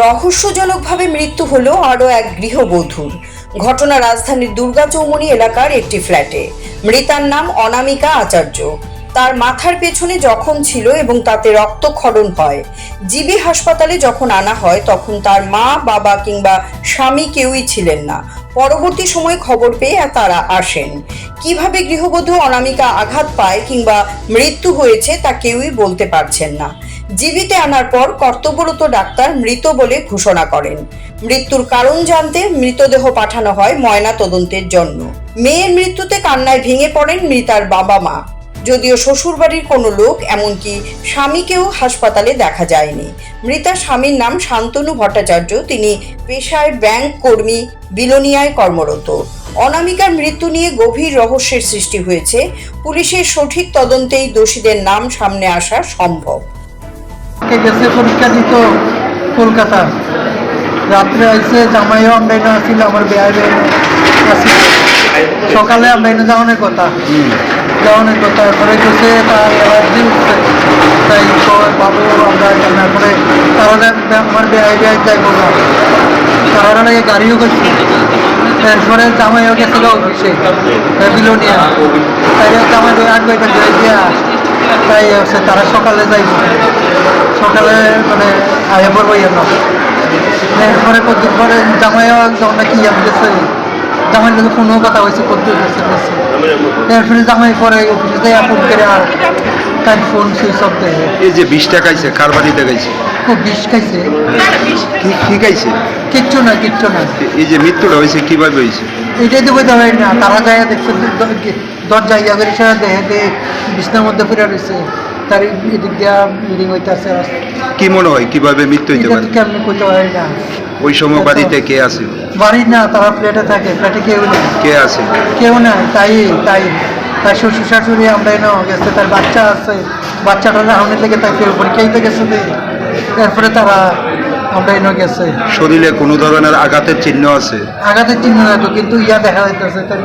রহস্যজনকভাবে মৃত্যু হলো আরও এক গৃহবধূর। ঘটনা রাজধানীর দুর্গাচৌমুহনী এলাকার একটি ফ্ল্যাটে। মৃতার নাম অনামিকা আচার্য। তার মাথার পেছনে জখম ছিল এবং তাতে রক্তক্ষরণ হয়। জিবি হাসপাতালে যখন আনা হয় তখন তার মা, বাবা কিংবা স্বামী কেউই ছিলেন না। পরবর্তী সময়ে খবর পেয়ে তারা আসেন। কিভাবে গৃহবধূ অনামিকা আঘাত পায় কিংবা মৃত্যু হয়েছে তা কেউই বলতে পারছেন না। জীবিতে আনার পর কর্তব্যরত ডাক্তার মৃত বলে ঘোষণা করেন। মৃত্যুর কারণ জানতে মৃতদেহ পাঠানো হয় ময়না তদন্তের জন্য। মেয়ের মৃত্যুতে কান্নায় ভেঙে পড়েন মৃতার বাবা মা। যদিও শ্বশুরবাড়ির কোনো লোক এমনকি স্বামীকেও হাসপাতালে দেখা যায়নি। মৃতার স্বামীর নাম শান্তনু ভট্টাচার্য। তিনি পেশায় ব্যাংক কর্মী, বিলোনিয়ায় কর্মরত। অনামিকার মৃত্যু নিয়ে গভীর রহস্যের সৃষ্টি হয়েছে। পুলিশের সঠিক তদন্তেই দোষীদের নাম সামনে আসা সম্ভব। গেছে পরীক্ষা দিত কলকাতা, রাত্রে আইসে জামাইও আমরা এনে আসছিল, আমার বেয়াই আসছিল। সকালে আমরা এনে যাওয়ানোর কথা এরপরে গেছে তার অ্যালার্জি উঠছে, তাই বাবু আমরা তারপরে তারা আমার বেয়াই যাইব না, তারা লাগে গাড়িও করছি। এরপরে জামাইও গেছিল অফিসে বিলোনিয়া, তাই জামাই আগে দিয়া তাই হচ্ছে তারা সকালে যাইব, সকালে মানে আগে পড়বো না। এরপরে কতদিন পরে জামাইও যখন নাকি গেছে, জামাইয়ের লোক ফোনও কথা হয়েছে কতদিন গেছে। এরপরে জামাই পরে অফিসে যাই ফোন করে আর তার ফোন সুইচ অফ দেয়। এই যে 20 টাকা খাইছে, কার বাড়িতে খাইছে? খুব বিষ খাইছে। কি খাইছে? কিচ্ছু না। এই যে মৃত্যুটা হয়েছে কিভাবে হয়েছে? এটাই তো বলতে পারি না, তারা যায় দেখছে দরজা ইয়াদের সাথে দেখে বিছনার মধ্যে ফিরে রয়েছে, তার এদিক দিয়া ব্লিডিং হইতেছে। কি মনে হয় কিভাবে মৃত্যু হইতে পারে? কেমনি করতে পারি না। ওই সময় বাড়িতে কে আছে? বাড়ি না, তারা ফ্ল্যাটে থাকে, ফ্ল্যাটে কেউ নেই। কে আছে? কেউ নাই। তাই শ্বশুর শাশুড়ি আমরা এনে গেছে, তার বাচ্চা আছে, বাচ্চাটা রাহনের লেগে তাই ফের পরীক্ষাইতে গেছে। এরপরে তারা আমরা এনে গেছে। শরীরে কোনো ধরনের আঘাতের চিহ্ন আছে? আঘাতের চিহ্ন না তো, কিন্তু দেখা যাইতেছে তার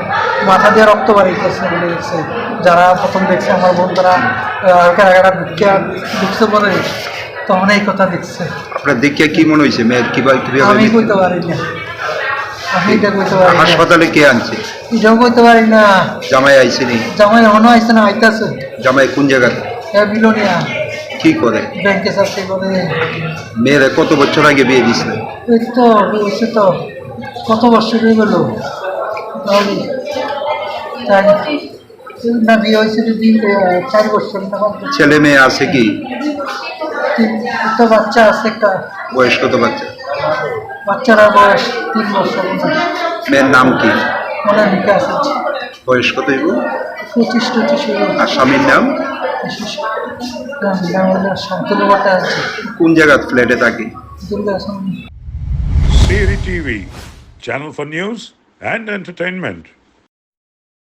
মাথা দিয়ে রক্ত বাড়াইতেছে বলে গেছে। যারা প্রথম দেখছে আমার বন্ধুরা ঢুকছে বলে তখন এই কথা দেখছে। আপনার দেখে কি মনে হয়েছে মেয়ের কিভাবে? আমি কইতে পারি না, আমি এটা কইতে পারি না। হাসপাতালে কে আনছে? এটাও কইতে পারি না। জামাই আইসেনি? জামাই এখনো আইসে না, আইতাছে। জামাই কোন জায়গাতে? বিলোনিয়া। কি করে? ব্যাংকে চাকরি করে। মেয়েরা কত বছর আগে বিয়ে দিছিল? এই তো বলছে তো কত বছর হয়ে গেল না, বিয়ে হয়েছে 4 বছর না। ছেলে মেয়ে আছে কি? তো বাচ্চা আছে একটা। বয়স কত বাচ্চা? বাচ্চারা বয়স 3 বছর। মেয়ের নাম কি? অনামিকা আছে। বয়স কত? 25-25। আর স্বামীর নাম? শান্তনু ভট্টাচার্য। কোন জায়গায় ফ্ল্যাটে থাকে? Durgachowmuhani. Siri TV, channel for news and entertainment.